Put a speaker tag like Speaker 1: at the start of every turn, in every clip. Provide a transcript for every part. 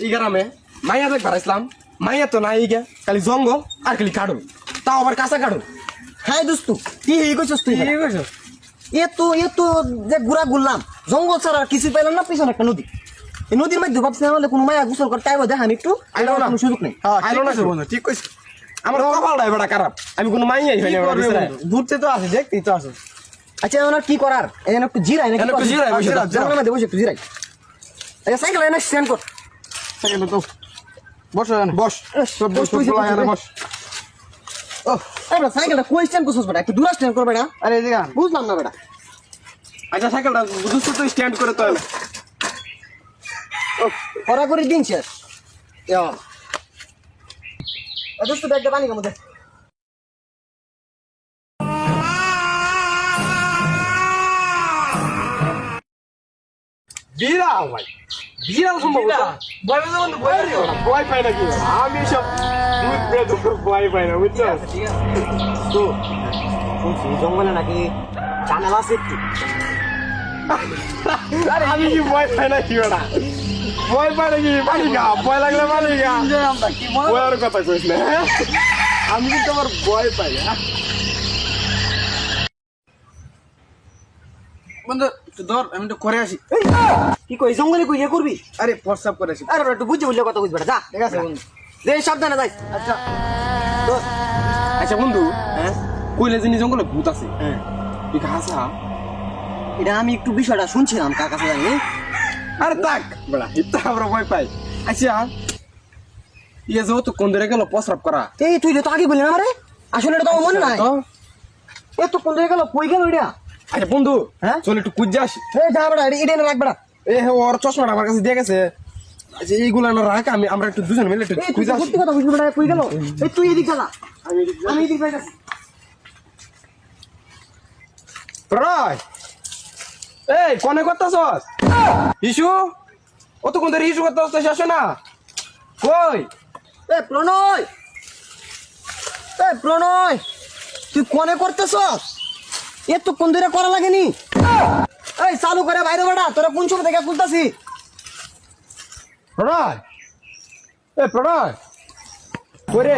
Speaker 1: এই গ্রামে মাইয়া দেখ বাড়াইছিলাম মাইয়া তো নাই ইগে খালি জঙ্গল আর খালি কাড়ো তাও আবার কাঁচা কাড়ো
Speaker 2: হ্যাঁ দোস্ত কি কইছস তুই
Speaker 1: কি কইছস
Speaker 2: এ তো যে ঘুরা ঘুরলাম জঙ্গল ছাড়া আর কিছু পাইলাম না পিছনে একটা নদী এই নদীর মধ্যে ভাবছি আমাদের কোনো মায়া গোসল করতে আইবো দেখান একটু
Speaker 1: আইলো না
Speaker 2: কোনো সুযোগ নেই
Speaker 1: আইলো না বন্ধু ঠিক কইছিস আমার কপালটাই বড় খারাপ আমি কোনো মাইয়াই হইনি
Speaker 3: ঘুরতে তো আছে দেখতেই তো আছে
Speaker 2: আচ্ছা এখন আর কি করার এখানে একটু জিরাই নাকি
Speaker 1: একটু জিরাই, বসে থাক,
Speaker 2: জঙ্গলের মধ্যে বসে একটু জিরাই আচ্ছা সাইকেল এনে স্ট্যান্ড কর
Speaker 3: সেকেন্ড তো বস
Speaker 1: বস বস বস
Speaker 2: ও এবার সাইকেলটা কই স্ট্যান্ড করছস বেটা একটু দূরে স্ট্যান্ড কর বেটা
Speaker 3: আরে এদিকে
Speaker 2: বুঝলাম না বেটা
Speaker 1: আচ্ছা সাইকেলটা দুস্থ তো স্ট্যান্ড করে তো
Speaker 2: করা করে দিন শেষ দোস্ত ব্যাগটা পানি কম দে
Speaker 1: বিড়াল ভাই বিড়াল সম্ভব ভয় পাই না ভয় পাই না কি আমি সব দুধ পেয়ে তো ভয় পাই না বুঝছো
Speaker 2: তো শুনছি জঙ্গলে নাকি জানালা আছে একটু
Speaker 1: আরে আমি কি ভয় পাই না কি ওটা ভয় পাই না কি মালিকা ভয় লাগলে মালিকা ভয়ের কথা কইস না আমি কিন্তু আমার ভয় পাই
Speaker 3: বন্ধু একটু ধর আমি তো করে আসি
Speaker 2: কি কই জঙ্গলে কই করবি
Speaker 3: আরে প্রস্তাব করে আসি
Speaker 2: আরে একটু বুঝে বুঝলে কথা বুঝবে যা
Speaker 3: ঠিক আছে বন্ধু
Speaker 2: যে সাবধানে যাই
Speaker 3: আচ্ছা
Speaker 2: তো
Speaker 1: আচ্ছা বন্ধু
Speaker 2: হ্যাঁ
Speaker 1: কইলে যিনি জঙ্গলে ভূত আছে
Speaker 2: হ্যাঁ
Speaker 1: তুই হাসা
Speaker 2: এটা আমি একটু বিষয়টা শুনছিলাম কার কাছে জানি
Speaker 1: আরে তাক বড়া ইতা আমরা ভয় পাই আচ্ছা ইয়ে যাও তো কোন দিকে গেল প্রস্রাব করা
Speaker 2: এই তুই তো আগে বললি না আমারে আসলে এটা তো আমার মনে নাই
Speaker 1: তো
Speaker 2: এ তো কোন জায়গায় গেল কই গেল এটা
Speaker 1: আচ্ছা বন্ধু
Speaker 2: হ্যাঁ?
Speaker 1: চল একটু কুজ্জা আসি
Speaker 2: এই যা বেটা এটা এনে রাখ বেটা
Speaker 1: এ ওর চশমাটা আমার কাছে দিয়ে গেছে আচ্ছা এইগুলো না রাখ আমরা একটু দুজন মিলে একটু
Speaker 2: এই তুই
Speaker 1: কুজ্জা আসি
Speaker 2: সত্যি কথা বুঝবি বেটা কই গেল এই তুই এদিক যা আমি এদিক যাইতাছি
Speaker 1: প্রণয় এই কোনে করতেছস ইস্যু ও তো কোন ধরে ইস্যু করতেছস শেষ না কই
Speaker 2: এ প্রণয় তুই কোনে করতেছস এ তো কোন ধরে করা লাগেনি এই চালু করে বাইরে বেটা তোরা কোন সময় থেকে খুলতাছি
Speaker 1: প্রণয় এ প্রণয় করে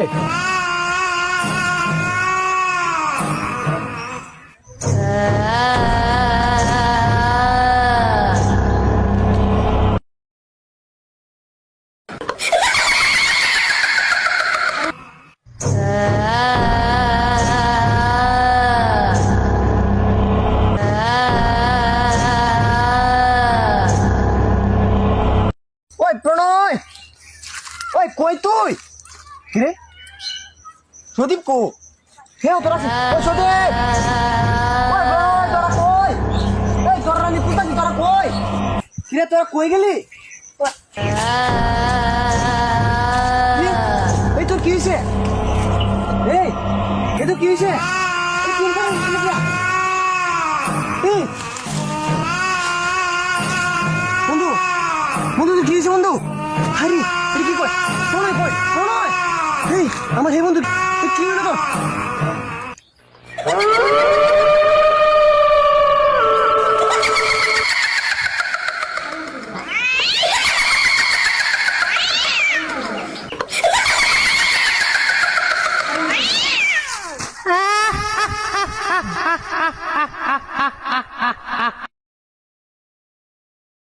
Speaker 2: ওই প্রণয় ওই কই তুই কিরে সদীপ কো হে তোরা ওই সদীপ ওই প্রণয় তোরা কই এই তোরা আমি কুতাছি তোরা কই কিরে তোরা কই গেলি এই তোর কি হইছে এই এ তো কি হইছে বন্ধু বন্ধু তুই কি হয়েছে বন্ধু আরে এটা কি কয় প্রণয় এই আমার হে বন্ধু কি হলো তো